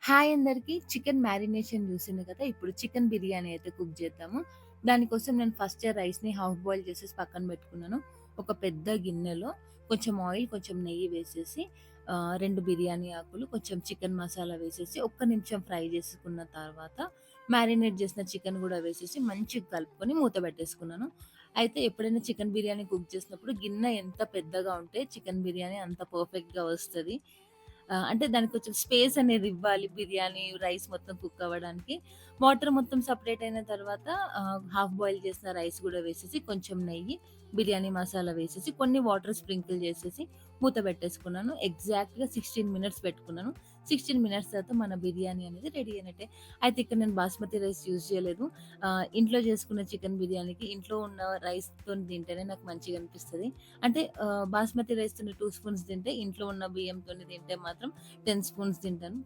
Hi అందరికి. Chicken marination చూసిండ్రు కదా! ఇప్పుడు చికెన్ బిర్యానీ అయితే కుక్ చేద్దాము. దానికోసం నేను ఫస్ట్ రైస్‌ని హాఫ్ బాయిల్ చేసేసి పక్కన పెట్టుకున్నాను. ఒక పెద్ద గిన్నెలో కొంచెం ఆయిల్, కొంచెం నెయ్యి వేసేసి 2 బిర్యానీ ఆకులు, కొంచెం చికెన్ మసాలా వేసేసి ఒక్క నిమిషం ఫ్రై చేసుకున్న తర్వాత మ్యారినేట్ చేసిన చికెన్ గూడా వేసేసి మంచిగా కలుపుకొని మూత పెట్టేసుకున్నాను. అయితే ఎప్పుడైనా చికెన్ బిర్యానీ కుక్ చేసినప్పుడు గిన్నె ఎంత పెద్దగా ఉంటే చికెన్ బిర్యానీ అంత పర్ఫెక్ట్‌గా వస్తది. అంటే దానికి కొంచెం స్పేస్ అనేది ఇవ్వాలి. బిర్యానీ, రైస్ మొత్తం కుక్ అవ్వడానికి. వాటర్ మొత్తం సెపరేట్ అయిన తర్వాత హాఫ్ బాయిల్ చేసిన రైస్ గూడా వేసేసి, కొంచెం నెయ్యి, బిర్యానీ మసాలా వేసేసి, కొన్ని వాటర్ స్ప్రింకిల్ చేసేసి మూత పెట్టేసుకున్నాను. ఎగ్జాక్ట్‌గా 16 మినిట్స్ పెట్టుకున్నాను. 16 మినిట్స్ తర్వాత మన బిర్యానీ అనేది రెడీ అయినట్టే. అయితే ఇక్కడ నేను బాస్మతి రైస్ యూజ్ చేయలేదు. ఇంట్లో చేసుకున్న చికెన్ బిర్యానీకి ఇంట్లో ఉన్న రైస్‌తోని తింటేనే నాకు మంచిగా అనిపిస్తది. అంటే బాస్మతి రైస్‌తోని 2 స్పూన్స్ తింటే, ఇంట్లో ఉన్న బియ్యంతోని తింటే మాత్రం 10 స్పూన్స్ తింటాను.